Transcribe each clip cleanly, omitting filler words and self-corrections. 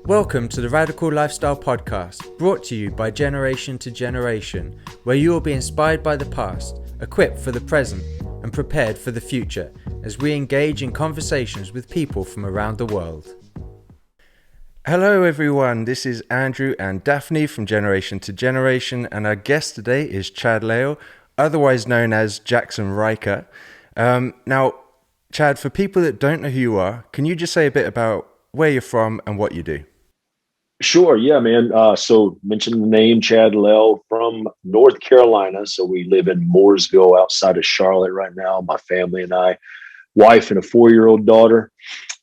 Welcome to the Radical Lifestyle Podcast, brought to you by Generation to Generation, where you will be inspired by the past, equipped for the present, and prepared for the future as we engage in conversations with people from around the world. Hello everyone, this is Andrew and Daphne from Generation to Generation, and our guest today is Chad Lail, otherwise known as Jaxson Ryker. Now, Chad, for people that don't know who you are, can you just say a bit about where you're from and what you do? Sure. Yeah, man. So mentioned the name Chad Lail from North Carolina. So we live in Mooresville outside of Charlotte right now. My family and I, wife and a 4-year-old daughter.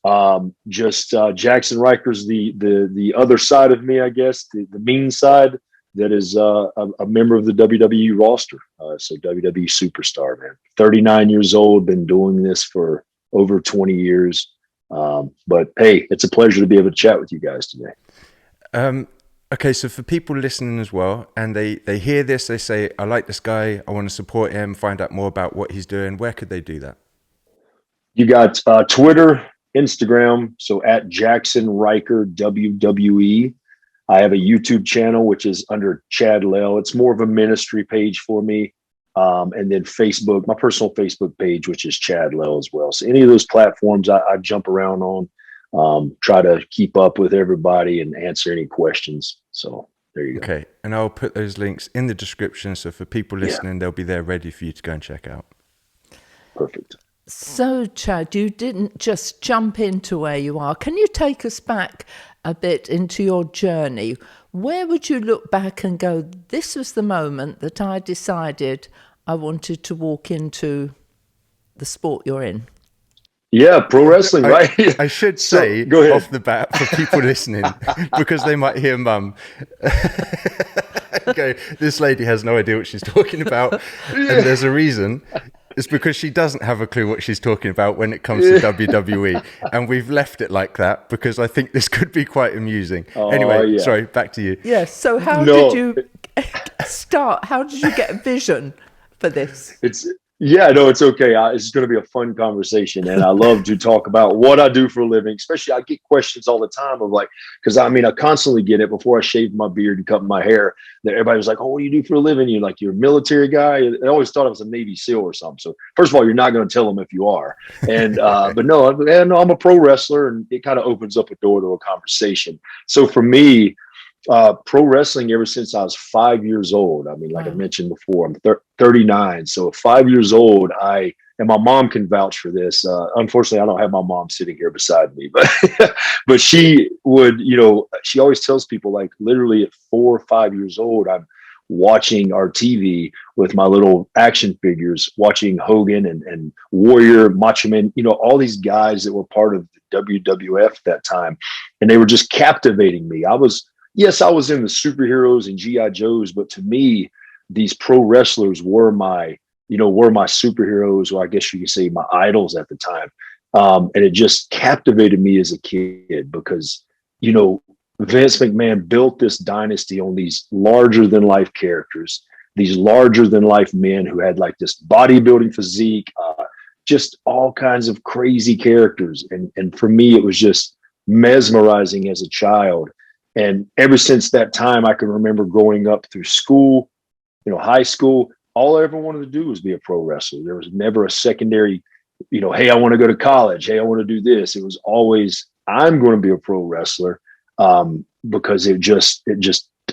Jaxson Ryker's the other side of me, I guess, the mean side that is a member of the WWE roster. So WWE Superstar, man. 39 years old, been doing this for over 20 years. But hey, it's a pleasure to be able to chat with you guys today. Okay, so for people listening as well, and they hear this, they say, I like this guy, I want to support him, find out more about what he's doing, where could they do that? You got Twitter, Instagram, so at Jaxson Ryker WWE. I have a YouTube channel, which is under Chad Lail. It's more of a ministry page for me. And then Facebook, my personal Facebook page, which is Chad Lail as well. So any of those platforms I jump around on. Try to keep up with everybody and answer any questions. So there you go. Okay. And I'll put those links in the description. So for people listening, they'll be there ready for you to go and check out. Perfect. So Chad, you didn't just jump into where you are. Can you take us back a bit into your journey? Where would you look back and go, this was the moment that I decided I wanted to walk into the sport you're in? Yeah, pro wrestling, right? I should say off the bat for people listening, because they might hear mum go, this lady has no idea what she's talking about. And there's a reason. It's because she doesn't have a clue what she's talking about when it comes to WWE. And we've left it like that because I think this could be quite amusing. Sorry, back to you. Yes, so how did you start? How did you get a vision for this? It's okay. It's going to be a fun conversation. And I love to talk about what I do for a living, especially I get questions all the time of like, because I constantly get it before I shaved my beard and cut my hair, that everybody was like, oh, what do you do for a living? You're a military guy. I always thought I was a Navy SEAL or something. So first of all, you're not going to tell them if you are. And, but no, I'm a pro wrestler, and it kind of opens up a door to a conversation. So for me, pro wrestling ever since I was 5 years old. I mentioned before, I'm 39. So at 5 years old, and my mom can vouch for this. Unfortunately, I don't have my mom sitting here beside me, but she would, she always tells people, like, literally at 4 or 5 years old, I'm watching our TV with my little action figures, watching Hogan and Warrior, Macho Man, all these guys that were part of the WWF that time. And they were just captivating me. I was in the superheroes and G.I. Joes, but to me, these pro wrestlers were my superheroes, or I guess you could say my idols at the time. And it just captivated me as a kid because, Vince McMahon built this dynasty on these larger than life characters, these larger than life men who had like this bodybuilding physique, just all kinds of crazy characters. And for me, it was just mesmerizing as a child. And ever since that time, I can remember growing up through school, high school, all I ever wanted to do was be a pro wrestler. There was never a secondary, hey, I want to go to college. Hey, I want to do this. It was always, I'm going to be a pro wrestler, because it just,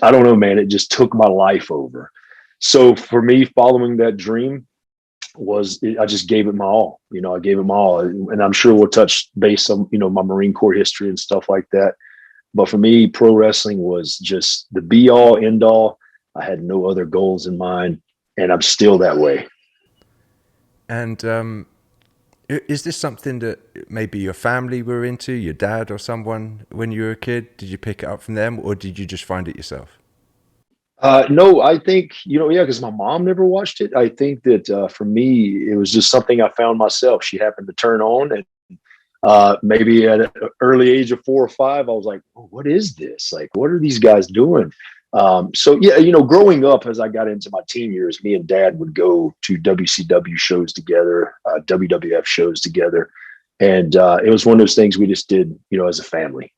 I don't know, man, it just took my life over. So for me, following that dream I just gave it my all. I gave it my all. And I'm sure we'll touch base on, my Marine Corps history and stuff like that. But for me, pro wrestling was just the be all, end all. I had no other goals in mind, and I'm still that way. And is this something that maybe your family were into, your dad or someone when you were a kid? Did you pick it up from them, or did you just find it yourself? No, I think, because my mom never watched it. I think that for me, it was just something I found myself. She happened to turn on, and maybe at an early age of 4 or 5, I was like, oh, what is this? Like, what are these guys doing? Growing up, as I got into my teen years, me and dad would go to WCW shows together, WWF shows together. And it was one of those things we just did, as a family.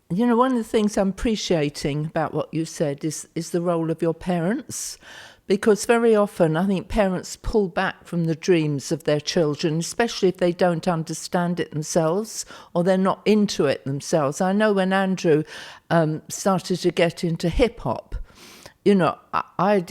One of the things I'm appreciating about what you said is the role of your parents, because very often I think parents pull back from the dreams of their children, especially if they don't understand it themselves or they're not into it themselves. I know when Andrew started to get into hip hop, I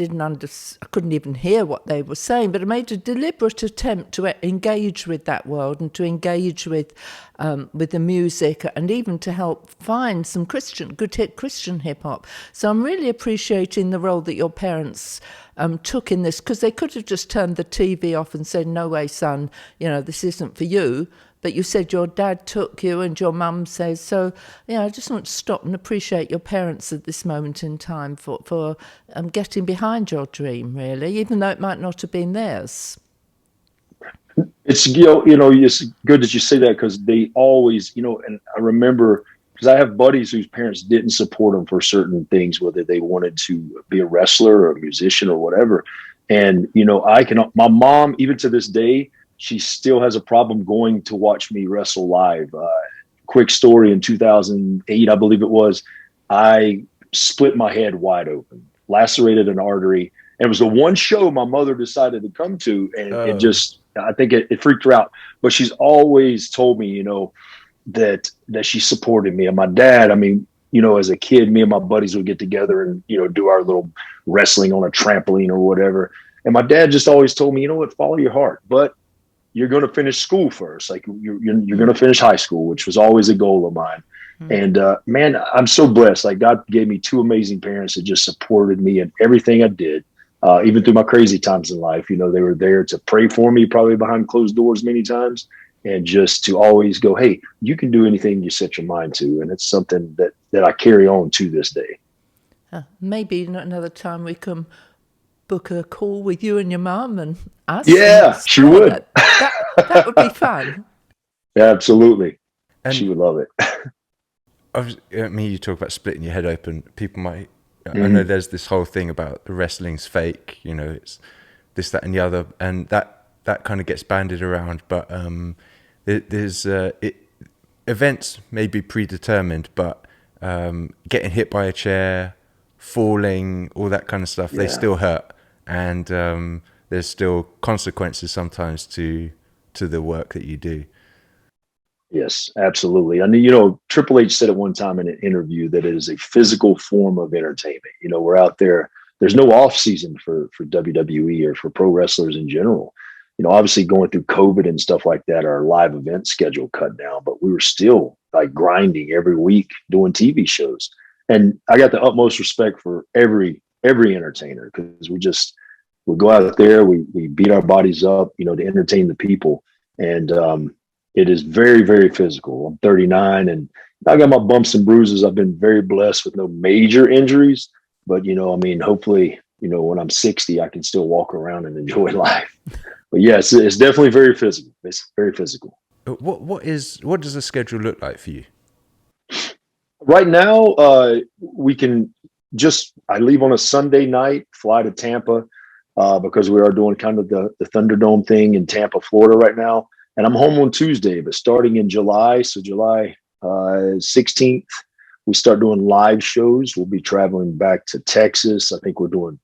couldn't even hear what they were saying, but I made a deliberate attempt to engage with that world and to engage with the music, and even to help find some good Christian hip hop. So I'm really appreciating the role that your parents took in this, because they could have just turned the TV off and said, "No way, son, this isn't for you." But you said your dad took you and your mum says so. I just want to stop and appreciate your parents at this moment in time for getting behind your dream, really, even though it might not have been theirs. It's it's good that you say that, because they always, and I remember, because I have buddies whose parents didn't support them for certain things, whether they wanted to be a wrestler or a musician or whatever. And my mom, even to this day, she still has a problem going to watch me wrestle live. Quick story, in 2008, I believe it was, I split my head wide open, lacerated an artery. And it was the one show my mother decided to come to. And it just, I think it freaked her out. But she's always told me, that she supported me. And my dad, as a kid, me and my buddies would get together and, do our little wrestling on a trampoline or whatever. And my dad just always told me, follow your heart. But you're going to finish school first. Like you're going to finish high school, which was always a goal of mine. Mm-hmm. And man, I'm so blessed. Like God gave me two amazing parents that just supported me in everything I did, even through my crazy times in life. They were there to pray for me, probably behind closed doors many times, and just to always go, "Hey, you can do anything you set your mind to." And it's something that I carry on to this day. Maybe another time we can book a call with you and your mum and us. Yeah, she would. That would be fun. Yeah, absolutely. And she would love it. You talk about splitting your head open. People might, I know there's this whole thing about the wrestling's fake, it's this, that, and the other, and that kind of gets bandied around. But there's events may be predetermined, but getting hit by a chair, falling, all that kind of stuff, they still hurt. And there's still consequences sometimes to the work that you do. Yes, absolutely. Triple H said at one time in an interview that it is a physical form of entertainment. We're out there. There's no off season for WWE or for pro wrestlers in general. Obviously going through COVID and stuff like that, our live event schedule cut down, but we were still like grinding every week doing TV shows. And I got the utmost respect for every entertainer, because we go out there, we beat our bodies up, to entertain the people. And it is very, very physical. I'm 39 and I got my bumps and bruises. I've been very blessed with no major injuries, but hopefully, when I'm 60, I can still walk around and enjoy life. But yes, it's definitely very physical. It's very physical. What does the schedule look like for you? Right now, I leave on a Sunday night, fly to Tampa, because we are doing kind of the Thunderdome thing in Tampa, Florida right now. And I'm home on Tuesday, but starting in July, so July 16th, we start doing live shows. We'll be traveling back to Texas. I think we're doing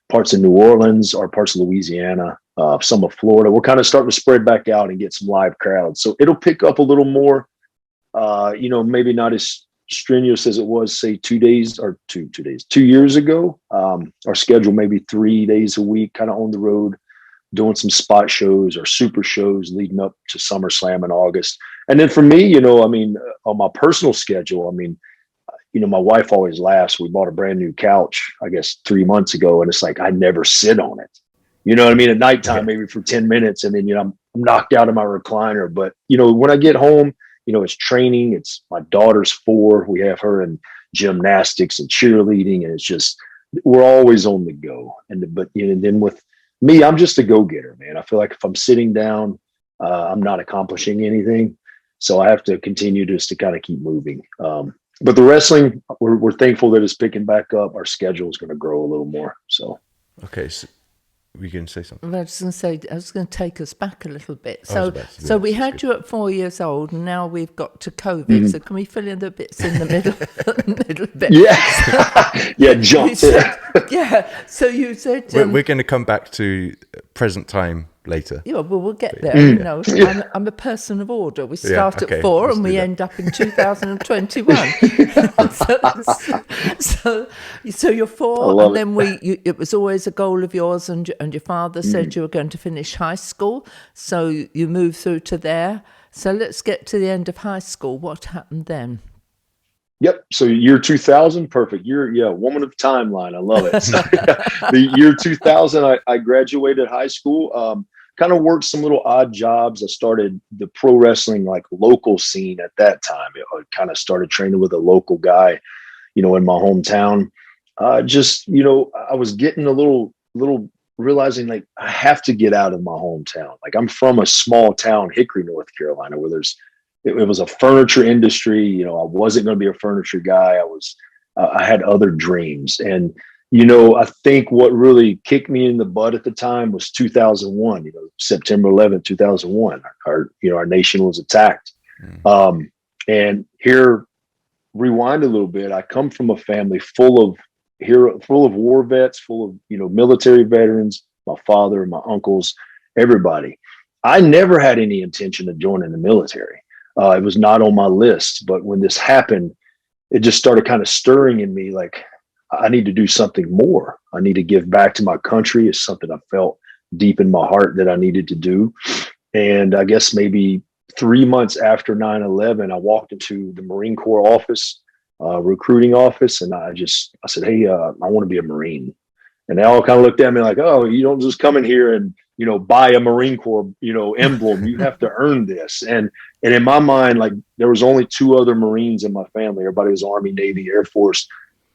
parts of New Orleans or parts of Louisiana, some of Florida. We're kind of starting to spread back out and get some live crowds. So it'll pick up a little more, maybe not as strenuous as it was, say 2 years ago. Our schedule maybe 3 days a week, kind of on the road, doing some spot shows or super shows leading up to SummerSlam in August. And then for me, on my personal schedule, my wife always laughs. We bought a brand new couch, I guess 3 months ago, and it's like I never sit on it. At nighttime, maybe for 10 minutes, and then I'm knocked out of my recliner. But when I get home, it's training. It's my daughter's 4. We have her in gymnastics and cheerleading, and it's just we're always on the go. And then with me, I'm just a go-getter, man. I feel like if I'm sitting down, I'm not accomplishing anything. So I have to continue just to kind of keep moving. But the wrestling, we're thankful that it's picking back up. Our schedule is going to grow a little more. So okay, were you going to say something? I was going to take us back a little bit. I was So, about to do so that. we That's had good. you at 4 years old, and now we've got to COVID. So can we fill in the bits in the middle bit? Yeah. Yeah. You Jump. said, yeah. So you said, We're going to come back to present time later. yeah, well, we'll get there. You know, I'm a person of order. We start okay, at 4 let's and do we that. end up in 2021. so you're 4, love and then it was always a goal of yours, and your father said you were going to finish high school, so you moved through to there. So let's get to the end of high school. What happened then? Yep. So year 2000, perfect. Woman of timeline. I love it. So, the year 2000, I graduated high school. Kind of worked some little odd jobs. I started the pro wrestling like local scene at that time. I kind of started training with a local guy, in my hometown. I was getting a little realizing like I have to get out of my hometown. Like I'm from a small town, Hickory, North Carolina, where it was a furniture industry. I wasn't going to be a furniture guy. I had other dreams. And, I think what really kicked me in the butt at the time was 2001, September 11th, 2001, our nation was attacked. And here, rewind a little bit. I come from a family full of war vets, full of, military veterans, my father, my uncles, everybody. I never had any intention of joining the military. It was not on my list, but when this happened, it just started kind of stirring in me. Like, I need to do something more. I need to give back to my country. It's something I felt deep in my heart that I needed to do. And I guess maybe 3 months after 9/11, I walked into the Marine Corps office, recruiting office. And I said, hey, I want to be a Marine. And they all kind of looked at me like, oh, you don't just come in here and, buy a Marine Corps, emblem. You have to earn this. And in my mind, like there was only 2 other Marines in my family. Everybody was Army, Navy, Air Force.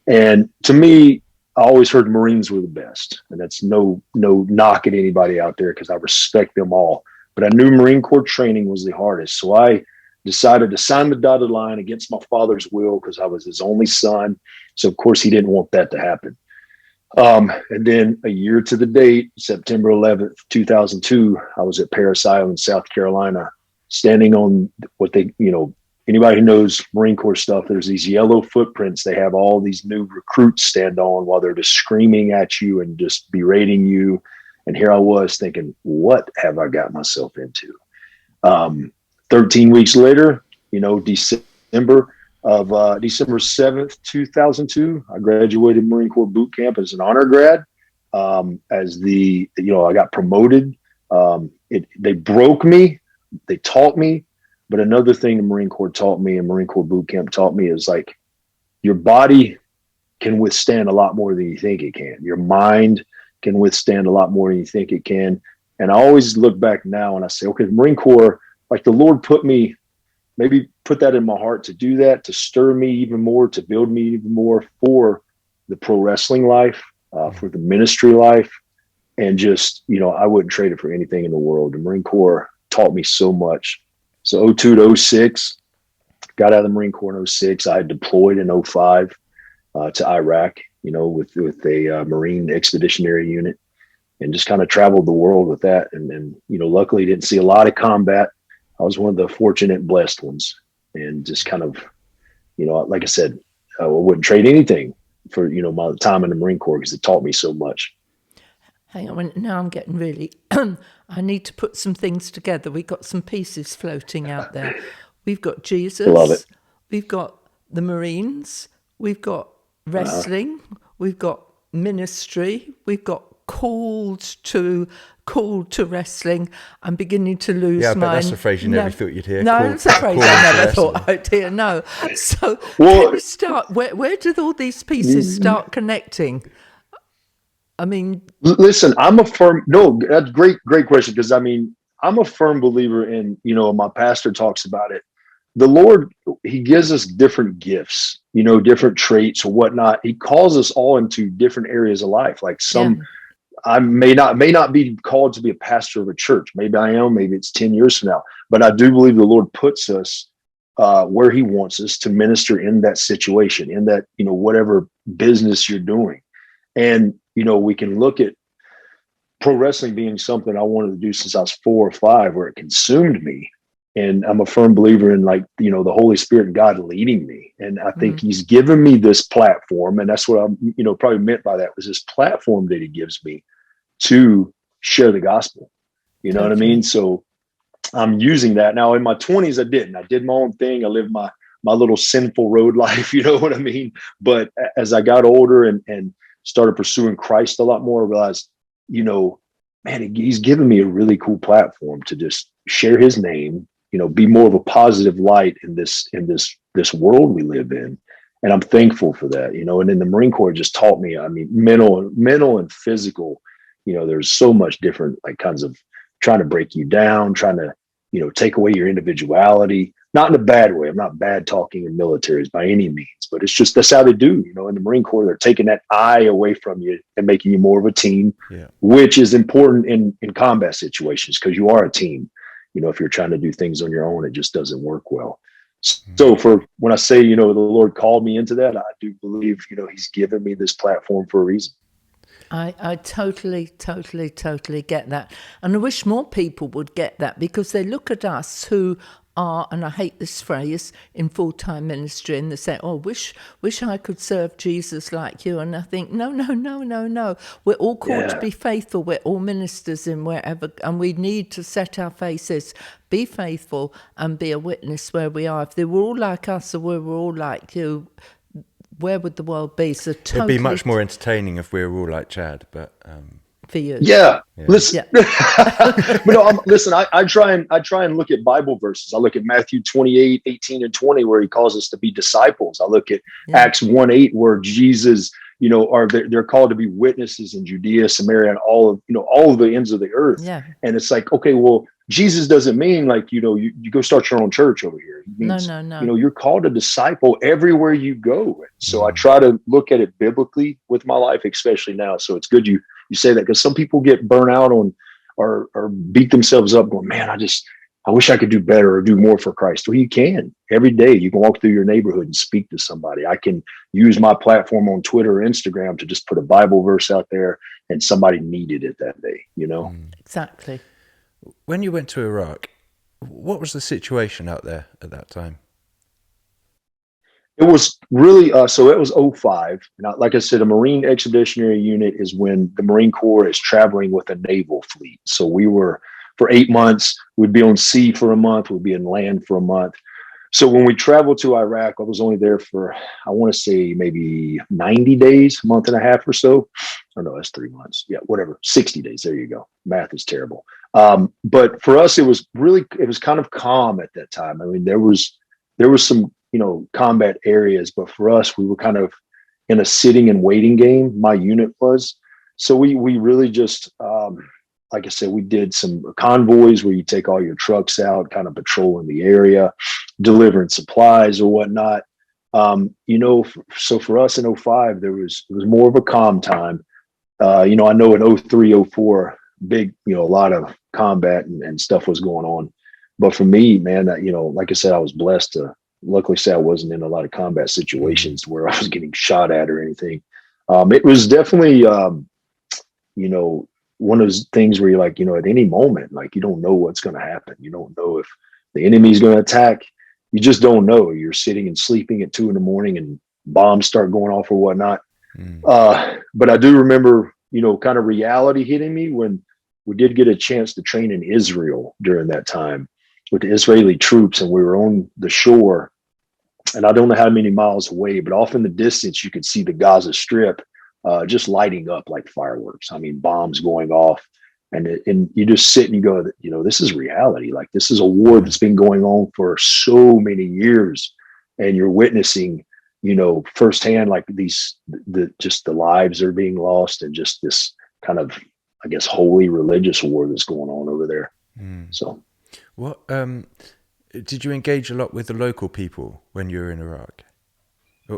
And to me, I always heard Marines were the best. And that's no knock at anybody out there because I respect them all. But I knew Marine Corps training was the hardest. So I decided to sign the dotted line against my father's will because I was his only son. So, of course, he didn't want that to happen. And then a year to the date, September 11th, 2002, I was at Parris Island, South Carolina, standing on what anybody who knows Marine Corps stuff, there's these yellow footprints. They have all these new recruits stand on while they're just screaming at you and just berating you. And here I was thinking, what have I got myself into? 13 weeks later, December 7th, 2002, I graduated Marine Corps boot camp as an honor grad. I got promoted. They broke me. They taught me. But another thing the Marine Corps taught me and Marine Corps boot camp taught me is like your body can withstand a lot more than you think it can. Your mind can withstand a lot more than you think it can. And I always look back now and I say, okay, the Marine Corps, like the Lord put that in my heart to do that, to stir me even more, to build me even more for the pro wrestling life, for the ministry life. And just, I wouldn't trade it for anything in the world. The Marine Corps taught me so much. So 02 to 06, got out of the Marine Corps in 06. I had deployed in 05 to Iraq, with a Marine Expeditionary Unit, and just kind of traveled the world with that. And luckily didn't see a lot of combat. I was one of the fortunate, blessed ones, and just kind of, like I said, I wouldn't trade anything for, my time in the Marine Corps because it taught me so much. Hang on, now I'm getting really, I need to put some things together. We've got some pieces floating out there. We've got Jesus. Love it. We've got the Marines. We've got wrestling. We've got ministry. We've got called to wrestling. I'm beginning to lose Yeah, my... but that's a phrase you never thought you'd hear. No, that's a phrase I never thought I'd hear, no. So can you start, where did all these pieces start connecting? I mean... Listen, that's great question. Because I'm a firm believer in, my pastor talks about it. The Lord, he gives us different gifts, different traits or whatnot. He calls us all into different areas of life. Like I may not be called to be a pastor of a church. Maybe I am, maybe it's 10 years from now, but I do believe the Lord puts us where he wants us to minister in that situation, in that, whatever business you're doing. And, we can look at pro wrestling being something I wanted to do since I was 4 or 5, where it consumed me. And I'm a firm believer in, like, the Holy Spirit and God leading me. And I think he's given me this platform. And that's what I'm, probably meant by that, was this platform that he gives me to share the gospel. You know what I mean? So I'm using that now. In my 20s, I didn't. I did my own thing. I lived my little sinful road life. You know what I mean? But as I got older and started pursuing Christ a lot more, I realized, man, he's given me a really cool platform to just share his name, be more of a positive light in this world we live in. And I'm thankful for that, and then the Marine Corps just taught me, I mean, mental and physical, there's so much different, like, kinds of trying to break you down, trying to, take away your individuality, not in a bad way. I'm not bad talking in militaries by any means, but it's just, that's how they do, in the Marine Corps. They're taking that I away from you and making you more of a team, which is important in combat situations, because you are a team. If you're trying to do things on your own, it just doesn't work well. So when I say, the Lord called me into that, I do believe, he's given me this platform for a reason. I totally get that. And I wish more people would get that, because they look at us who are, and I hate this phrase, in full-time ministry, and they say, oh, wish I could serve Jesus like you. And I think, no. We're all called to be faithful. We're all ministers in wherever, and we need to set our faces, be faithful, and be a witness where we are. If they were all like us, or we were all like you, where would the world be? So it'd be much more entertaining if we were all like Chad, but for you, listen. Listen. I try and look at Bible verses. I look at Matthew 28:18-20, where he calls us to be disciples. I look at Acts 1:8, where Jesus, they're called to be witnesses in Judea, Samaria, and all of the ends of the earth. Yeah. And it's like, okay, well, Jesus doesn't mean like, you go start your own church over here. It means, no. You're called to disciple everywhere you go. And so I try to look at it biblically with my life, especially now. So it's good you say that, because some people get burnt out on or beat themselves up going, man, I wish I could do better or do more for Christ. Well, you can. Every day you can walk through your neighborhood and speak to somebody. I can use my platform on Twitter or Instagram to just put a Bible verse out there, and somebody needed it that day, Exactly. When you went to Iraq, what was the situation out there at that time? It was really, so it was 2005. And like I said, a Marine Expeditionary Unit is when the Marine Corps is traveling with a naval fleet. So we were, for 8 months, we'd be on sea for a month, we'd be in land for a month. So when we traveled to Iraq, I was only there for, I want to say maybe 90 days, a month and a half or so. Or no, that's 3 months. Yeah, whatever. 60 days. There you go. Math is terrible. But for us, it was kind of calm at that time. I mean, there was some, combat areas, but for us, we were kind of in a sitting and waiting game. My unit was. So we really just, like I said, we did some convoys where you take all your trucks out, kind of patrolling the area, delivering supplies or whatnot. So for us in 2005, it was more of a calm time. I know in 2003, 2004, big, a lot of combat and stuff was going on. But for me, man, like I said, I was blessed to luckily say I wasn't in a lot of combat situations where I was getting shot at or anything. It was definitely, one of those things where you're like, at any moment, like, you don't know what's going to happen. You don't know if the enemy's going to attack. You just don't know. You're sitting and sleeping at 2 a.m. and bombs start going off or whatnot. But I do remember, kind of reality hitting me when we did get a chance to train in Israel during that time with the Israeli troops, and we were on the shore, and I don't know how many miles away, but off in the distance, you could see the Gaza Strip just lighting up like fireworks. I mean, bombs going off, and you just sit and you go, this is reality. Like, this is a war that's been going on for so many years, and you're witnessing, firsthand, like the lives are being lost, and just this kind of, I guess, holy religious war that's going on over there. So, what did you engage a lot with the local people when you were in Iraq?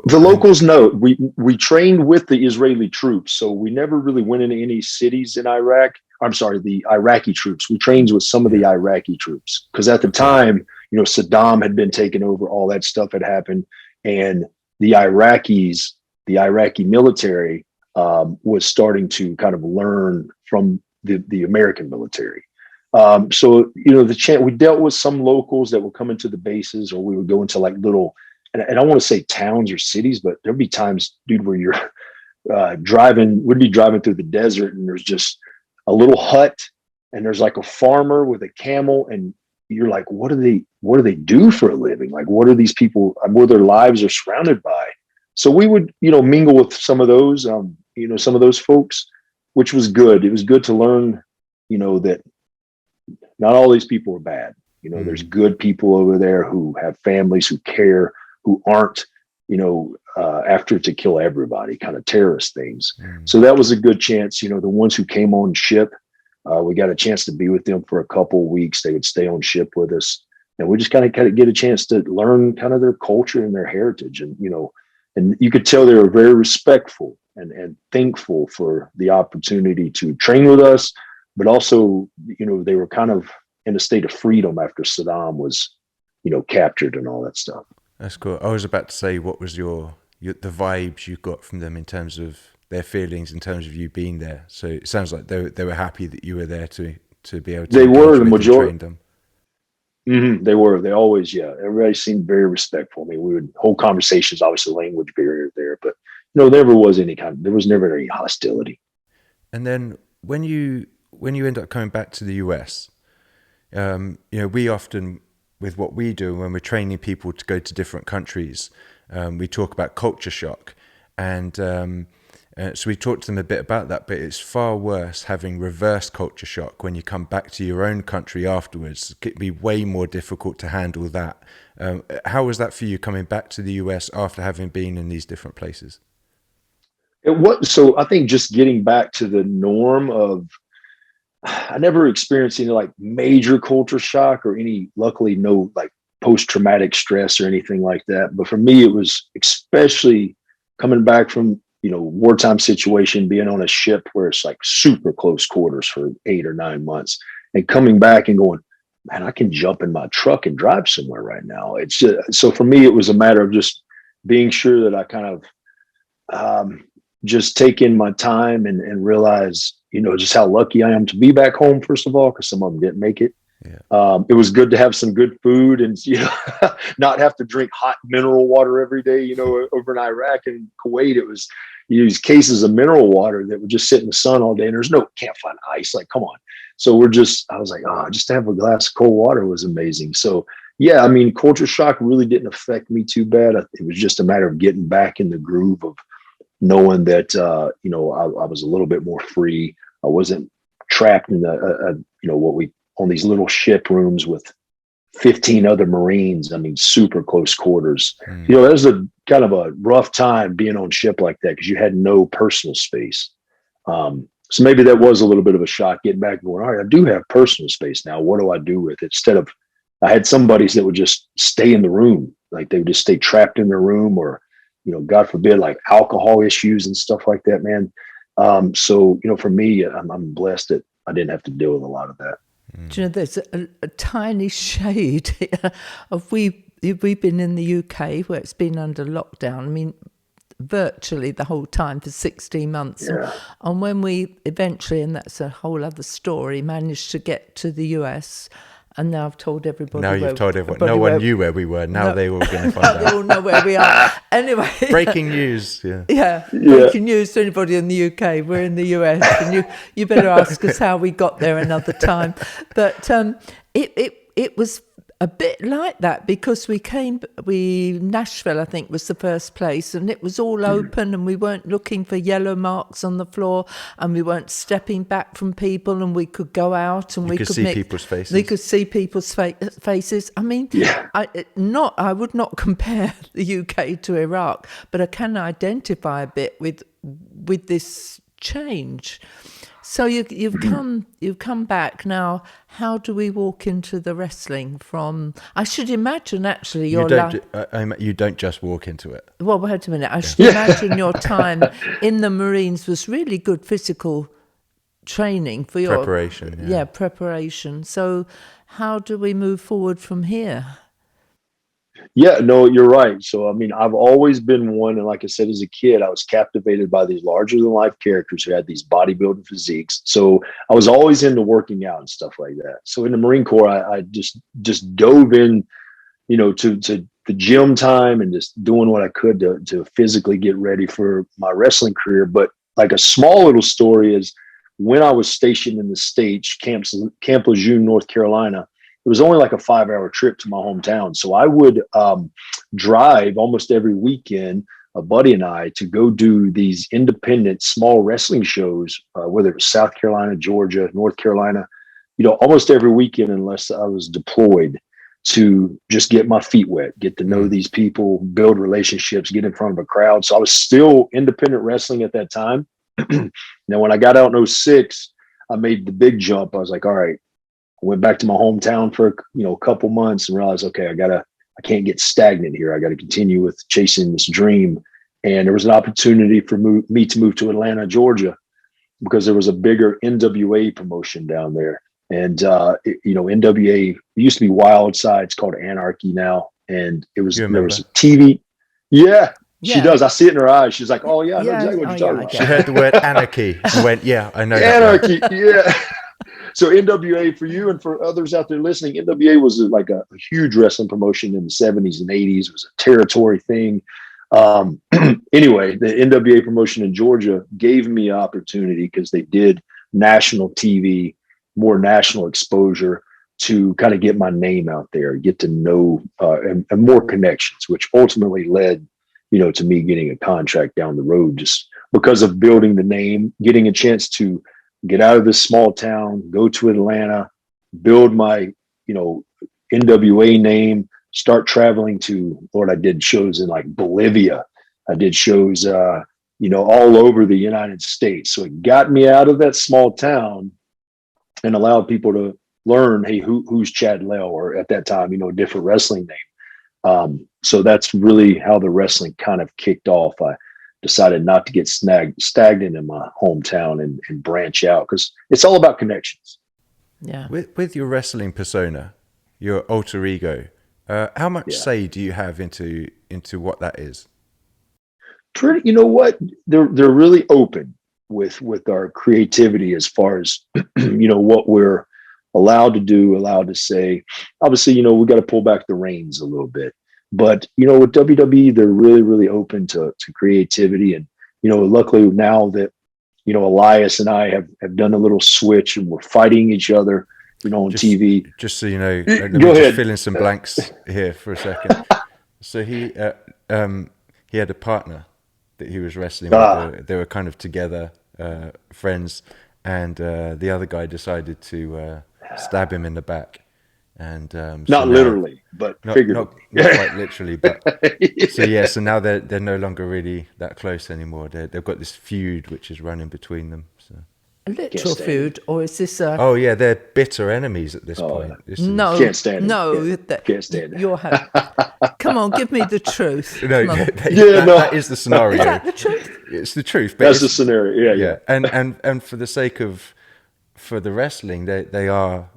The locals, no. We trained with the Israeli troops, so we never really went into any cities in Iraq. I'm sorry, the Iraqi troops. We trained with some of the Iraqi troops because at the time, Saddam had been taken over, all that stuff had happened, and the Iraqis, the Iraqi military, was starting to kind of learn from the American military. So, we dealt with some locals that would come into the bases, or we would go into like little, and I don't want to say towns or cities, but there'd be times, dude, where you're we'd be driving through the desert and there's just a little hut and there's like a farmer with a camel, and you're like, what do they do for a living? Like, what are these people, what their lives are surrounded by? So we would, mingle with some of those, some of those folks, which was good. It was good to learn, that not all these people are bad. There's good people over there who have families, who care, who aren't, after to kill everybody, kind of terrorist things. So that was a good chance. The ones who came on ship, we got a chance to be with them for a couple of weeks. They would stay on ship with us, and we just kind of get a chance to learn kind of their culture and their heritage. And, and you could tell they were very respectful and thankful for the opportunity to train with us, but also, they were kind of in a state of freedom after Saddam was, captured and all that stuff. That's cool. I was about to say, what was the vibes you got from them in terms of their feelings, in terms of you being there? So it sounds like they were happy that you were there to be able to. They were the majority. Train them. Mm-hmm, they were. They always, yeah. Everybody seemed very respectful. I mean, we would hold conversations. Obviously, language barrier there, but there never was there was never any hostility. And then when you end up coming back to the US, we often, with what we do when we're training people to go to different countries, we talk about culture shock, and so we talked to them a bit about that. But it's far worse having reverse culture shock when you come back to your own country afterwards. It could be way more difficult to handle that. How was that for you coming back to the US after having been in these different places? So I think just getting back to the norm of, I never experienced any like major culture shock or luckily no like post-traumatic stress or anything like that. But for me, it was especially coming back from, wartime situation, being on a ship where it's like super close quarters for 8 or 9 months, and coming back and going, man, I can jump in my truck and drive somewhere right now. It's just, so for me, it was a matter of just being sure that I kind of just take in my time and realize, just how lucky I am to be back home, first of all, because some of them didn't make it. Yeah. It was good to have some good food and, not have to drink hot mineral water every day. Over in Iraq and Kuwait, it was, you use cases of mineral water that would just sit in the sun all day, and can't find ice. Like, come on. So I was like, just to have a glass of cold water was amazing. So yeah, I mean, culture shock really didn't affect me too bad. It was just a matter of getting back in the groove of knowing that, I was a little bit more free. I wasn't trapped in on these little ship rooms with 15 other Marines. I mean, super close quarters. That was a kind of a rough time being on ship like that, because you had no personal space. So maybe that was a little bit of a shock getting back and going, all right, I do have personal space now. What do I do with it? Instead of, I had some buddies that would just stay in the room. Like they would just stay trapped in their room, or, God forbid, like alcohol issues and stuff like that, man. So, for me, I'm blessed that I didn't have to deal with a lot of that. Do you know, there's a tiny shade of we've been in the UK where it's been under lockdown. I mean, virtually the whole time for 16 months. Yeah. And when we eventually, and that's a whole other story, managed to get to the US. And now I've told everybody. Now you've told everyone. No one knew where we were. Now they all going to find out. They all know where we are. Anyway. Breaking news. Yeah. Yeah. Breaking news to anybody in the UK. We're in the US, and you better ask us how we got there another time. But it was a bit like that, because Nashville, I think, was the first place, and it was all open, and we weren't looking for yellow marks on the floor, and we weren't stepping back from people, and we could go out and we could see people's faces. We could see people's faces. I mean, I would not compare the UK to Iraq, but I can identify a bit with this change. So you've come back now. How do we walk into the wrestling from? I should imagine actually you don't just walk into it. Well, wait a minute. I should imagine your time in the Marines was really good physical training for your preparation. Yeah, preparation. So how do we move forward from here? Yeah, no, you're right. So, I mean, I've always been one. And like I said, as a kid, I was captivated by these larger than life characters who had these bodybuilding physiques. So I was always into working out and stuff like that. So in the Marine Corps, I just dove in, to the gym time and just doing what I could to physically get ready for my wrestling career. But like a small little story is when I was stationed in the States, Camp Lejeune, North Carolina, it was only like a 5-hour trip to my hometown. So I would drive almost every weekend, a buddy and I, to go do these independent small wrestling shows, whether it was South Carolina, Georgia, North Carolina, almost every weekend, unless I was deployed, to just get my feet wet, get to know these people, build relationships, get in front of a crowd. So I was still independent wrestling at that time. Now, when I got out in 06, I made the big jump. I was like, all right, I went back to my hometown for, a couple months and realized, okay, I can't get stagnant here. I got to continue with chasing this dream. And there was an opportunity for me to move to Atlanta, Georgia, because there was a bigger NWA promotion down there. And, NWA used to be Wild Side. It's called Anarchy now. And there was a TV. Yeah. She does. I see it in her eyes. She's like, oh, yeah, I know exactly what you're talking about. She heard the word anarchy and went, yeah, I know anarchy, yeah. So NWA, for you and for others out there listening, NWA was like a huge wrestling promotion in the 70s and 80s. It was a territory thing. Anyway, the NWA promotion in Georgia gave me opportunity because they did national TV, more national exposure to kind of get my name out there, get to know and more connections, which ultimately led to me getting a contract down the road just because of building the name, getting a chance to get out of this small town, go to Atlanta, build my, NWA name, start traveling to, Lord, I did shows in like Bolivia. I did shows, all over the United States. So it got me out of that small town and allowed people to learn, hey, who's Chad Lail, or at that time, a different wrestling name. So that's really how the wrestling kind of kicked off. I decided not to get stagnant in my hometown and branch out because it's all about connections. Yeah. With your wrestling persona, your alter ego, how much say do you have into what that is? Pretty, you know what? They're really open with our creativity as far as what we're allowed to do, allowed to say. Obviously, we got to pull back the reins a little bit. But, with WWE, they're really, really open to creativity. And, luckily now that, Elias and I have done a little switch and we're fighting each other, on TV. Just so you know, let Go me ahead. just fill in some blanks here for a second. So he had a partner that he was wrestling with. They were kind of together, friends. And the other guy decided to stab him in the back. And not literally, but figuratively. Not quite literally, but so now they're no longer really that close anymore. They've got this feud which is running between them. So. A literal feud, or is this a? Oh yeah, they're bitter enemies at this point. No, can't stand it. No, can't stand it. Come on, give me the truth. No, that is the scenario. Is that the truth? It's the truth. But that's the scenario. Yeah. And for the sake of the wrestling, they are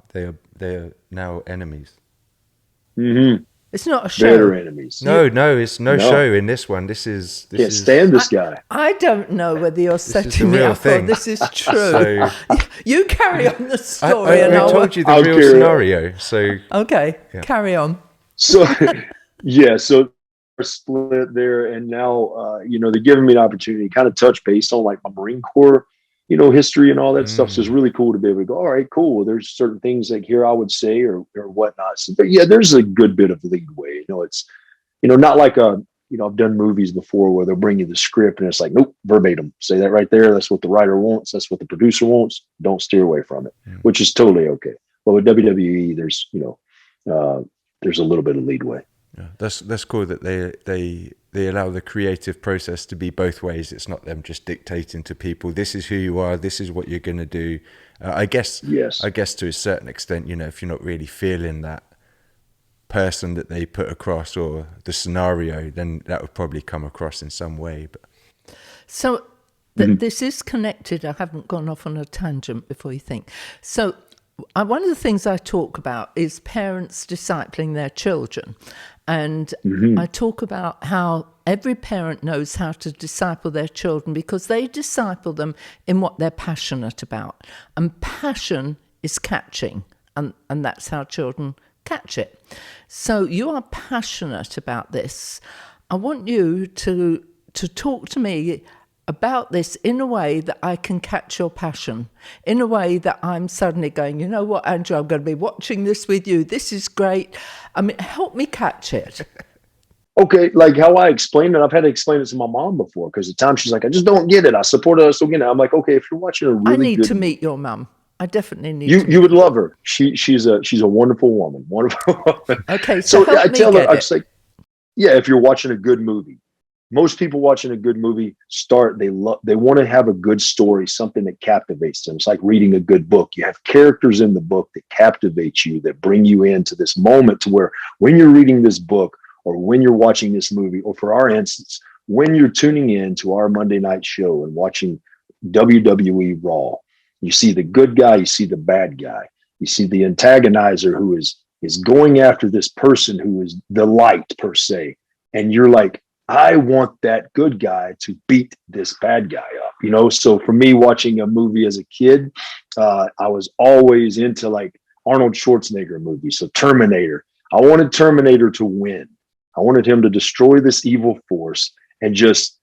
now enemies. Mm-hmm. It's not a show. Better enemies. No, it's no show in this one. This is can't stand this guy. I don't know whether you're setting me up or this is true. So, you carry on the story. I told you the real scenario. So okay, carry on. So so we're split there, and now they're giving me an opportunity to kind of touch base on like my Marine Corps history and all that stuff. So it's really cool to be able to go, all right, cool. Well, there's certain things like here I would say or whatnot. So, but there's a good bit of leeway. It's, not like I've done movies before where they'll bring you the script and it's like, nope, verbatim, say that right there. That's what the writer wants. That's what the producer wants. Don't steer away from it, which is totally okay. But with WWE, there's, there's a little bit of leeway. Yeah, that's cool that they allow the creative process to be both ways. It's not them just dictating to people, this is who you are, this is what you're going to do. I guess to a certain extent, if you're not really feeling that person that they put across or the scenario, then that would probably come across in some way. But so this is connected. I haven't gone off on a tangent before you think. So one of the things I talk about is parents discipling their children. And I talk about how every parent knows how to disciple their children because they disciple them in what they're passionate about. And passion is catching, and that's how children catch it. So you are passionate about this. I want you to talk to me about this in a way that I can catch your passion, in a way that I'm suddenly going, you know what, Andrew, I'm going to be watching this with you. This is great. I mean, help me catch it. Okay, like how I explained it, I've had to explain it to my mom before because at times she's like, I just don't get it. I support her, so I'm like, okay, if you're watching a really I need good to meet your mum. I definitely need you would love her. She's a wonderful woman. Wonderful woman. Okay, so help I me tell her, get I it. just like, yeah, if you're watching a good movie. Most people watching a good movie they want to have a good story, something that captivates them. It's like reading a good book. You have characters in the book that captivate you, that bring you into this moment to where when you're reading this book or when you're watching this movie, or for our instance, when you're tuning in to our Monday night show and watching WWE Raw, you see the good guy, you see the bad guy, you see the antagonizer who is going after this person who is the light per se. And you're like, I want that good guy to beat this bad guy up, you know? So for me, watching a movie as a kid, I was always into like Arnold Schwarzenegger movies. So Terminator, I wanted Terminator to win. I wanted him to destroy this evil force, and just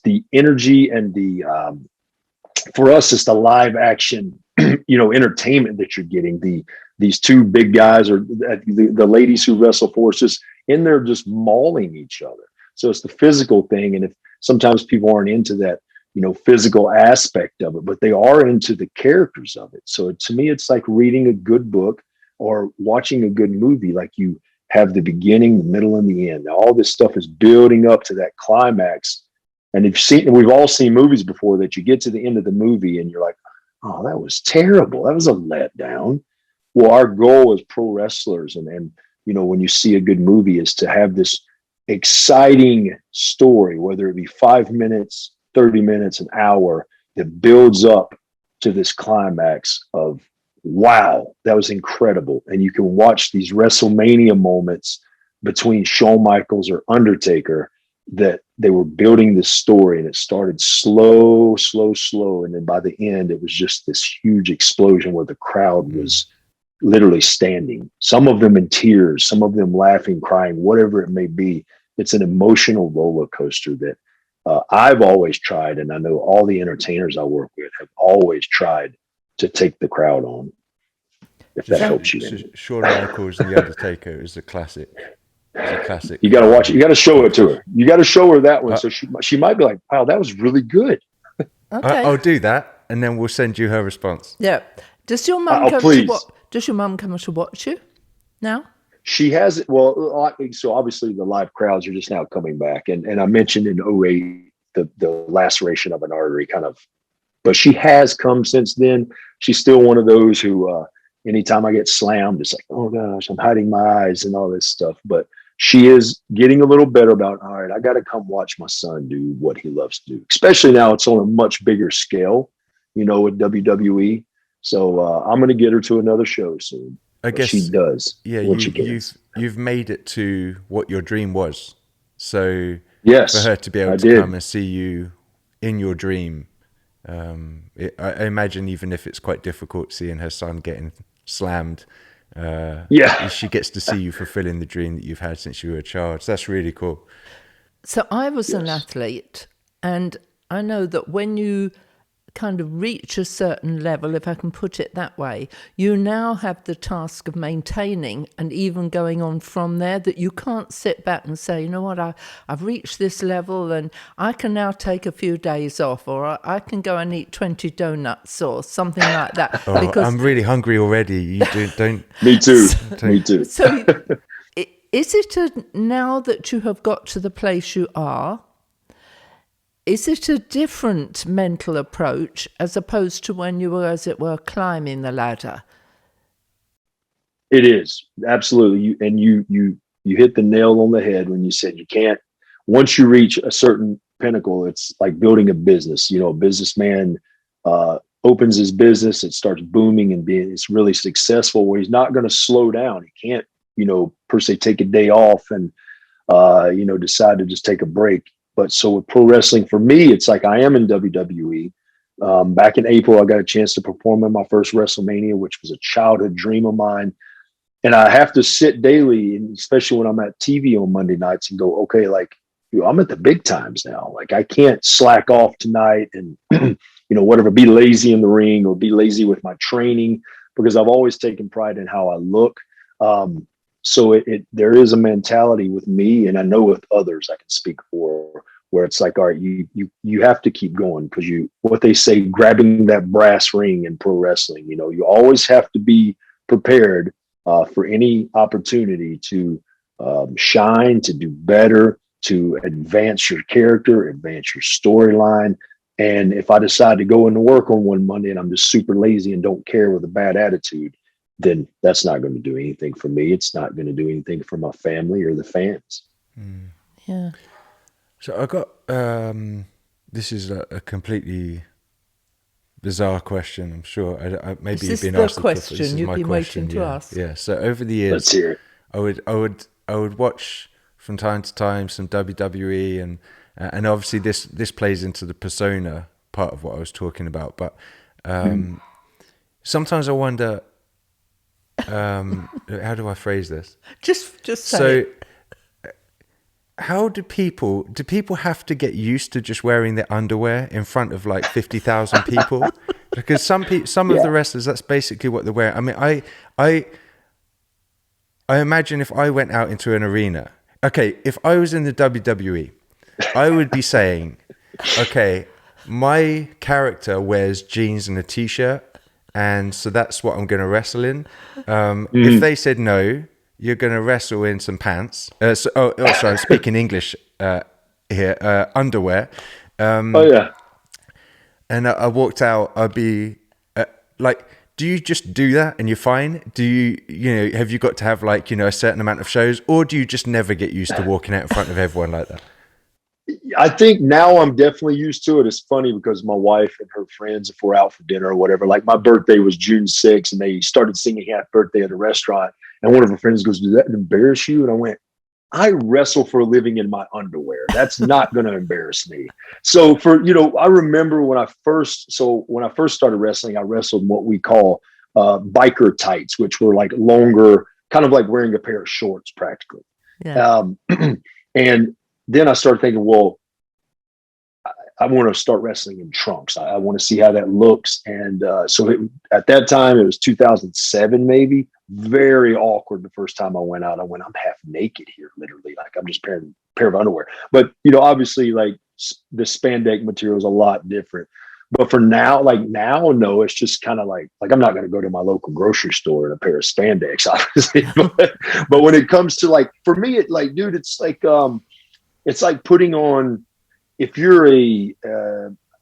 the energy and the, for us, it's the live action, entertainment that you're getting. These two big guys, or the ladies who wrestle for us, just in there just mauling each other. So it's the physical thing. And if sometimes people aren't into that, physical aspect of it, but they are into the characters of it. So to me, it's like reading a good book or watching a good movie. Like you have the beginning, the middle, and the end. All this stuff is building up to that climax. And we've all seen movies before that you get to the end of the movie and you're like, oh, that was terrible. That was a letdown. Well, our goal as pro wrestlers and when you see a good movie is to have this exciting story, whether it be 5 minutes, 30 minutes, an hour, that builds up to this climax of, wow, that was incredible. And you can watch these WrestleMania moments between Shawn Michaels or Undertaker that they were building this story, and it started slow. And then by the end, it was just this huge explosion where the crowd was literally standing, some of them in tears, some of them laughing, crying, whatever it may be. It's an emotional roller coaster that I've always tried, and I know all the entertainers I work with have always tried to take the crowd on, if that helps you. Shawn Michaels and The Undertaker is a classic. It's a classic. You got to watch it. You got to show it to her. You got to show her that one. So she might be like, wow, that was really good. Okay. I'll do that, and then we'll send you her response. Yeah. Does your mum come to watch you now? She has, well, so obviously the live crowds are just now coming back. And I mentioned in 2008, the laceration of an artery but she has come since then. She's still one of those who, anytime I get slammed, it's like, oh gosh, I'm hiding my eyes and all this stuff. But she is getting a little better about, all right, I got to come watch my son do what he loves to do, especially now it's on a much bigger scale, with WWE. So I'm going to get her to another show soon. I guess she does. Yeah, you've made it to what your dream was. So yes, for her to be able to come and see you in your dream, I imagine even if it's quite difficult seeing her son getting slammed, she gets to see you fulfilling the dream that you've had since you were a child. So that's really cool. So I was an athlete, and I know that when you kind of reach a certain level, if I can put it that way, you now have the task of maintaining and even going on from there, that you can't sit back and say, you know what, I've reached this level and I can now take a few days off, or I can go and eat 20 donuts or something like that. Because I'm really hungry already. You don't. Me too. Me too. So is it now that you have got to the place you are, is it a different mental approach as opposed to when you were, as it were, climbing the ladder? It is, absolutely. You hit the nail on the head when you said you can't, once you reach a certain pinnacle, it's like building a business. A businessman opens his business, it starts booming and it's really successful, where he's not going to slow down. He can't, per se take a day off and, decide to just take a break. But so with pro wrestling, for me, it's like I am in WWE. Back in April, I got a chance to perform in my first WrestleMania, which was a childhood dream of mine. And I have to sit daily, and especially when I'm at TV on Monday nights, and go, okay, like, I'm at the big times now. Like, I can't slack off tonight and, whatever, be lazy in the ring or be lazy with my training, because I've always taken pride in how I look. So there is a mentality with me, and I know with others I can speak for, where it's like, all right, you have to keep going, because what they say, grabbing that brass ring in pro wrestling, you always have to be prepared for any opportunity to shine, to do better, to advance your character, advance your storyline. And if I decide to go into work on one Monday and I'm just super lazy and don't care with a bad attitude, then that's not going to do anything for me. It's not going to do anything for my family or the fans. Mm. Yeah. So I got, this is a completely bizarre question, I'm sure. Maybe you've been asked question this is you've been waiting to ask. Yeah. So over the years, let's hear I it. would watch from time to time some WWE, and obviously this plays into the persona part of what I was talking about. But sometimes I wonder, how do I phrase this? Just say so. it. How do people have to get used to just wearing their underwear in front of like 50,000 people? Because some of the wrestlers, that's basically what they're wearing. I mean, I imagine if I went out into an arena, okay, if I was in the WWE, I would be saying, okay, my character wears jeans and a t-shirt, and so that's what I'm going to wrestle in. If they said no, you're going to wrestle in some pants. So I'm speaking English here. Underwear. And I walked out. I'd be like, do you just do that and you're fine? Do you have you got to have like, a certain amount of shows, or do you just never get used to walking out in front of everyone like that? I think now I'm definitely used to it. It's funny because my wife and her friends, if we're out for dinner or whatever, like my birthday was June 6th and they started singing happy birthday at a restaurant. And one of her friends goes, "Does that embarrass you?" And I went, "I wrestle for a living in my underwear. That's not going to embarrass me." So I remember when I first started wrestling, I wrestled in what we call biker tights, which were like longer, kind of like wearing a pair of shorts practically. Yeah. And then I started thinking, well, I want to start wrestling in trunks. I want to see how that looks. And at that time, it was 2007, maybe. Very awkward the first time I went out. I'm half naked here, literally. Like I'm just a pair of underwear. But, obviously, like the spandex material is a lot different. But for now, no, it's just kind of like I'm not going to go to my local grocery store in a pair of spandex, obviously. But when it comes to like, for me, it's like putting on, if you're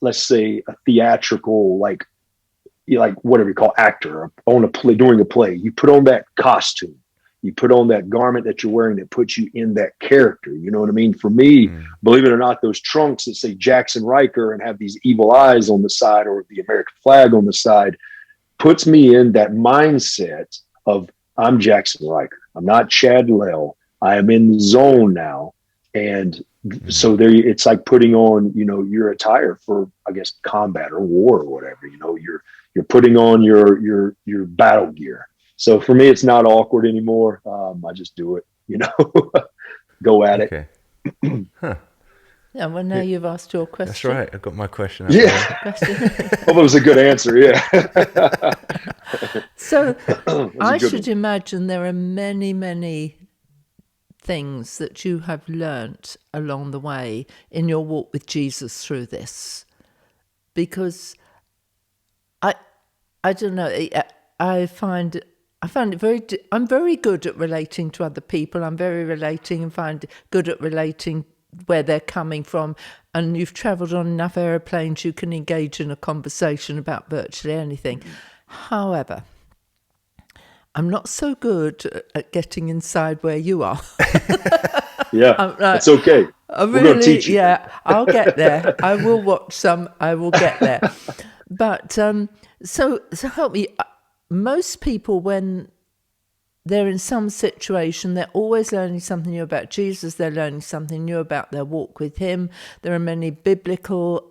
let's say a theatrical, like whatever you call actor on a play, during a play, you put on that costume, you put on that garment that you're wearing that puts you in that character. You know what I mean? For me, believe it or not, those trunks that say Jaxson Ryker and have these evil eyes on the side or the American flag on the side puts me in that mindset of I'm Jaxson Ryker. I'm not Chad Lail. I am in the zone now. And so it's like putting on, your attire for, I guess, combat or war or whatever. You're putting on your battle gear. So for me, it's not awkward anymore. I just do it, go at it. Okay. Huh. Yeah, well, now you've asked your question. That's right. I got my question. Yeah. Well, that was a good answer. Yeah. So I should imagine there are many, many things that you have learnt along the way in your walk with Jesus through this, because I don't know, I find it I'm very good at relating to other people. I'm very relating and find good at relating where they're coming from. And you've travelled on enough aeroplanes, you can engage in a conversation about virtually anything. However, I'm not so good at getting inside where you are. Yeah, it's okay. We're going to teach you. Yeah, I'll get there. I will watch some. I will get there. But so help me. Most people, when they're in some situation, they're always learning something new about Jesus. They're learning something new about their walk with Him. There are many biblical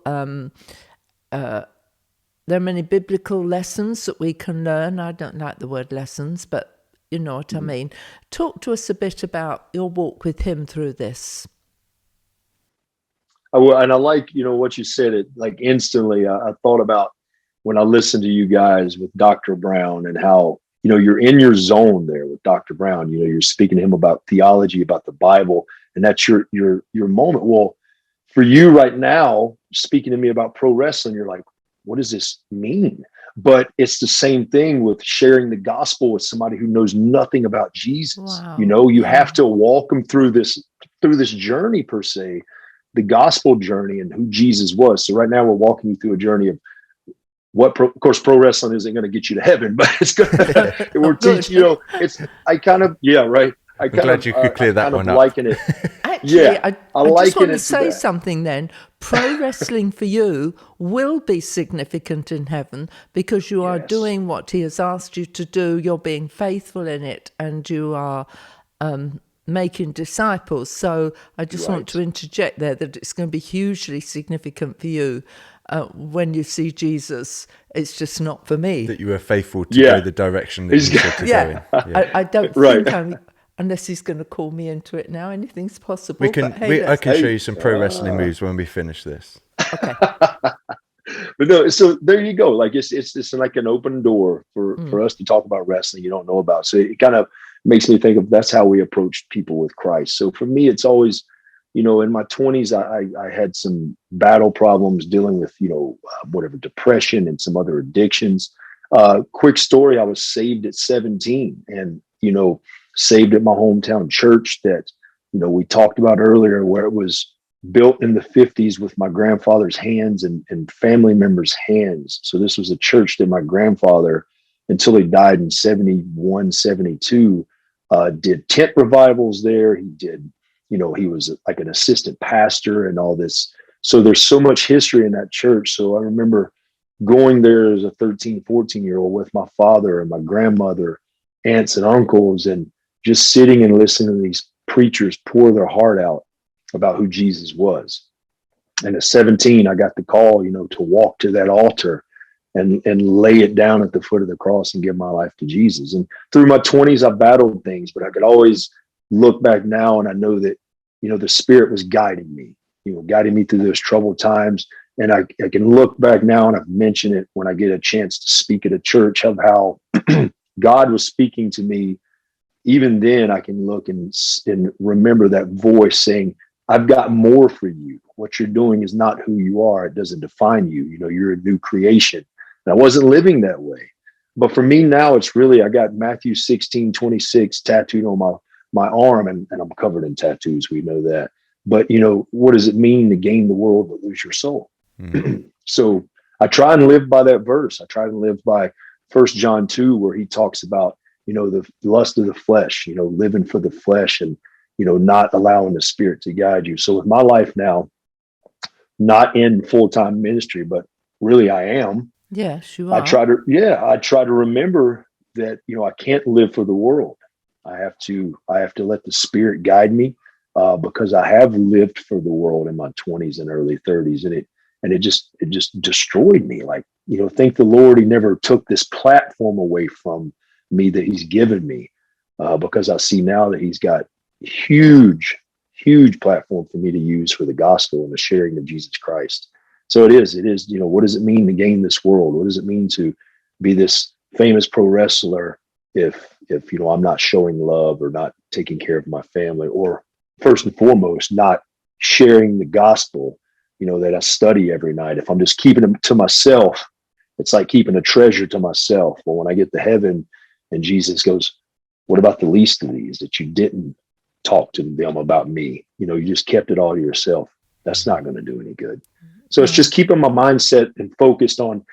lessons that we can learn. I don't like the word lessons, but you know what I mean. Talk to us a bit about your walk with Him through this. And I like, what you said. It like instantly. I thought about when I listened to you guys with Dr. Brown and how, you're in your zone there with Dr. Brown. You're speaking to him about theology, about the Bible, and that's your moment. Well, for you right now, speaking to me about pro wrestling, you're like, what does this mean? But it's the same thing with sharing the gospel with somebody who knows nothing about Jesus. Wow. You have to walk them through this journey per se, the gospel journey and who Jesus was. So right now we're walking you through a journey of of course, pro wrestling isn't going to get you to heaven, but it's going to, we're teaching, right. I'm glad you could clear that one up. Liking it. Actually, I just want to say something then. Pro wrestling for you will be significant in heaven because you are doing what He has asked you to do. You're being faithful in it and you are making disciples. So I just want to interject there that it's going to be hugely significant for you. When you see Jesus, it's just not for me. That you were faithful to go the direction that you said to go in. Yeah. I don't think unless He's going to call me into it now, anything's possible. I can show you some pro wrestling moves when we finish this. Okay. But no, so there you go. Like it's like an open door for us to talk about wrestling you don't know about. So it kind of makes me think of that's how we approach people with Christ. So for me, it's always, in my 20s, I had some battle problems dealing with, depression and some other addictions. Quick story, I was saved at 17 and, saved at my hometown church that, we talked about earlier, where it was built in the 50s with my grandfather's hands and family members' hands. So this was a church that my grandfather, until he died in 71, 72, did tent revivals there. He did, he was like an assistant pastor and all this. So there's so much history in that church. So I remember going there as a 13, 14-year-old with my father and my grandmother, aunts and uncles, and just sitting and listening to these preachers pour their heart out about who Jesus was. And at 17, I got the call, to walk to that altar and lay it down at the foot of the cross and give my life to Jesus. And through my 20s, I battled things, but I could always look back now and I know that, the Spirit was guiding me, guiding me through those troubled times. And I can look back now, and I've mentioned it when I get a chance to speak at a church, of how God was speaking to me. Even then, I can look and remember that voice saying, I've got more for you. What you're doing is not who you are. It doesn't define you. You're a new creation. And I wasn't living that way. But for me now, it's really, I got Matthew 16:26 tattooed on my arm, and I'm covered in tattoos. We know that. But, what does it mean to gain the world but lose your soul? Mm-hmm. So I try and live by that verse. I try to live by 1 John 2, where he talks about, the lust of the flesh, living for the flesh and, not allowing the Spirit to guide you. So with my life now, not in full-time ministry, but really I am. Yes, you are. I try to remember that, I can't live for the world. I have to let the Spirit guide me, because I have lived for the world in my 20s and early 30s. And it just destroyed me. Like, thank the Lord, He never took this platform away from me that He's given me, because I see now that He's got huge platform for me to use for the gospel and the sharing of Jesus Christ. So it is, what does it mean to gain this world? What does it mean to be this famous pro wrestler if I'm not showing love or not taking care of my family, or first and foremost, not sharing the gospel, that I study every night? If I'm just keeping it to myself, it's like keeping a treasure to myself. Well, when I get to heaven and Jesus goes, what about the least of these that you didn't talk to them about me? You just kept it all to yourself. That's not going to do any good. So it's just keeping my mindset and focused on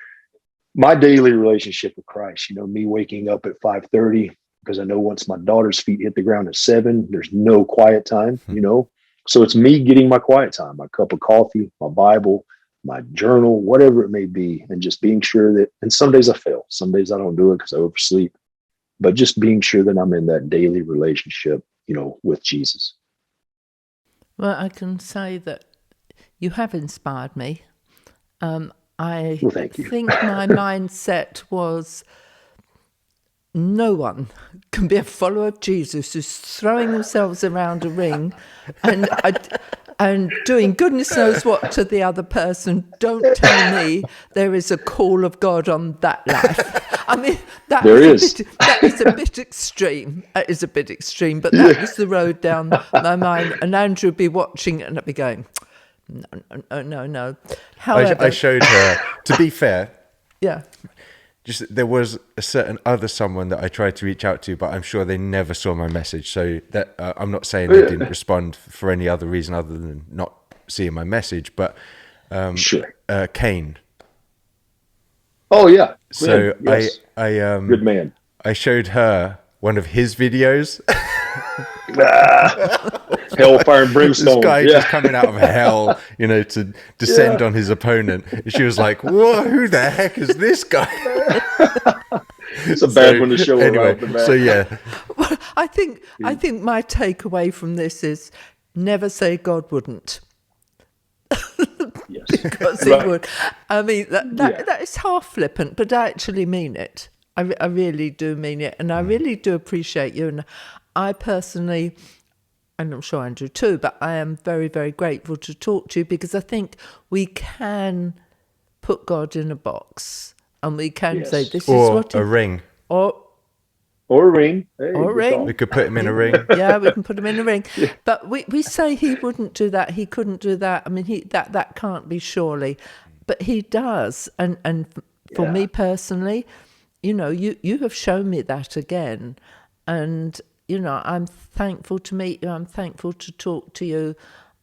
my daily relationship with Christ. Me waking up at 5:30, because I know once my daughter's feet hit the ground at 7, there's no quiet time, So it's me getting my quiet time, my cup of coffee, my Bible, my journal, whatever it may be, and just being sure that, and some days I fail, some days I don't do it because I oversleep, but just being sure that I'm in that daily relationship, with Jesus. Well, I can say that you have inspired me. I Thank you. think my mindset was, no one can be a follower of Jesus who's throwing themselves around a ring and doing goodness knows what to the other person. Don't tell me there is a call of God on that life. I mean, that is a bit extreme. It is a bit extreme, but that was the road down my mind. And Andrew would be watching it and I'd be going, no. However, I showed her, to be fair, yeah. just there was a certain other someone that I tried to reach out to, but I'm sure they never saw my message. So that I'm not saying they didn't respond for any other reason other than not seeing my message. But Sure. Kane. Oh yeah. So yes. I Good man. I showed her one of his videos. Hellfire and brimstone. This guy just coming out of hell, to descend on his opponent. And she was like, "Whoa, who the heck is this guy?" It's a bad one to show anyway, around the back. So yeah. Well, I think my takeaway from this is never say God wouldn't. Yes. Because he would. I mean, that is half flippant, but I actually mean it. I really do mean it. And I really do appreciate you. And I personally, and I'm sure Andrew too, but I am very, very grateful to talk to you because I think we can put God in a box and we can say, this is what... Or a ring. Or a ring. Hey, or a ring. We could put him in a ring. Yeah, we can put him in a ring. But we say he wouldn't do that. He couldn't do that. I mean, that can't be surely. But he does. And for me personally, you have shown me that again. And, I'm thankful to meet you. I'm thankful to talk to you.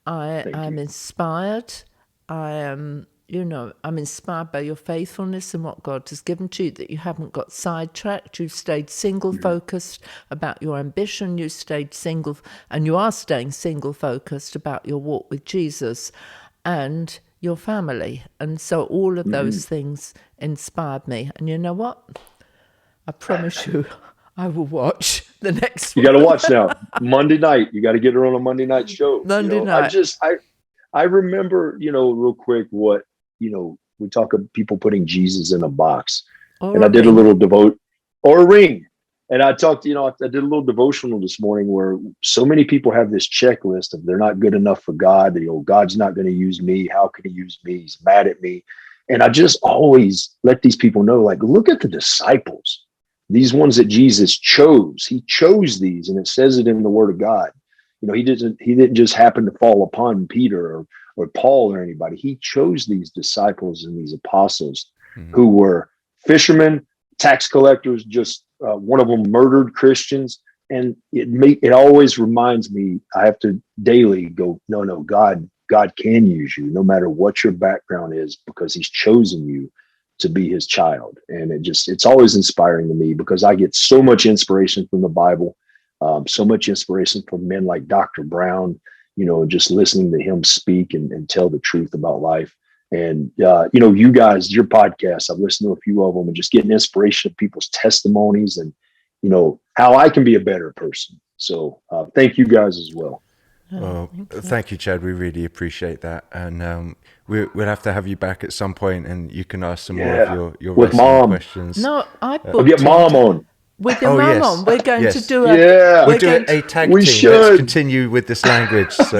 I'm inspired. I am... I'm inspired by your faithfulness and what God has given to you, that you haven't got sidetracked. You've stayed single-focused about your ambition. You stayed single, and you are staying single-focused about your walk with Jesus and your family. And so all of those things inspired me. And you know what? I promise you, I will watch the next one. You got to watch now. Monday night. You got to get her on a Monday night show. Monday night. I remember, real quick what, we talk of people putting Jesus in a box. Or and I did a little devote or a ring. And I talked, I did a little devotional this morning where so many people have this checklist of they're not good enough for God. God's not going to use me. How can he use me? He's mad at me. And I just always let these people know, like, look at the disciples, these ones that Jesus chose. He chose these, and it says it in the Word of God. He didn't just happen to fall upon Peter or Paul or anybody. He chose these disciples and these apostles who were fishermen, tax collectors, just one of them murdered Christians. And it always reminds me, I have to daily go, no, God can use you no matter what your background is, because he's chosen you to be his child. And it's always inspiring to me because I get so much inspiration from the Bible. So much inspiration from men like Dr. Brown, just listening to him speak and tell the truth about life. And, you guys, your podcast, I've listened to a few of them and just getting inspiration of people's testimonies and, how I can be a better person. So thank you guys as well. Well, thank you, Chad. We really appreciate that. And we'll have to have you back at some point and you can ask some more of your with Mom questions. No, I'll get Mom on. With your mum on, we're going to do we're doing a tag team. Should. Let's continue with this language. So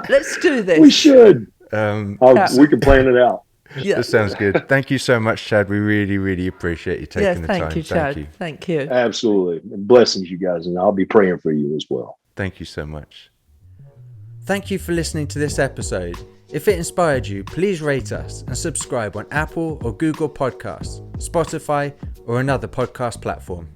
let's do this. We should. We can plan it out. Yeah. That sounds good. Thank you so much, Chad. We really, really appreciate you taking the time. Thank you, Chad. Thank you. Absolutely. Blessings, you guys. And I'll be praying for you as well. Thank you so much. Thank you for listening to this episode. If it inspired you, please rate us and subscribe on Apple or Google Podcasts, Spotify, or another podcast platform.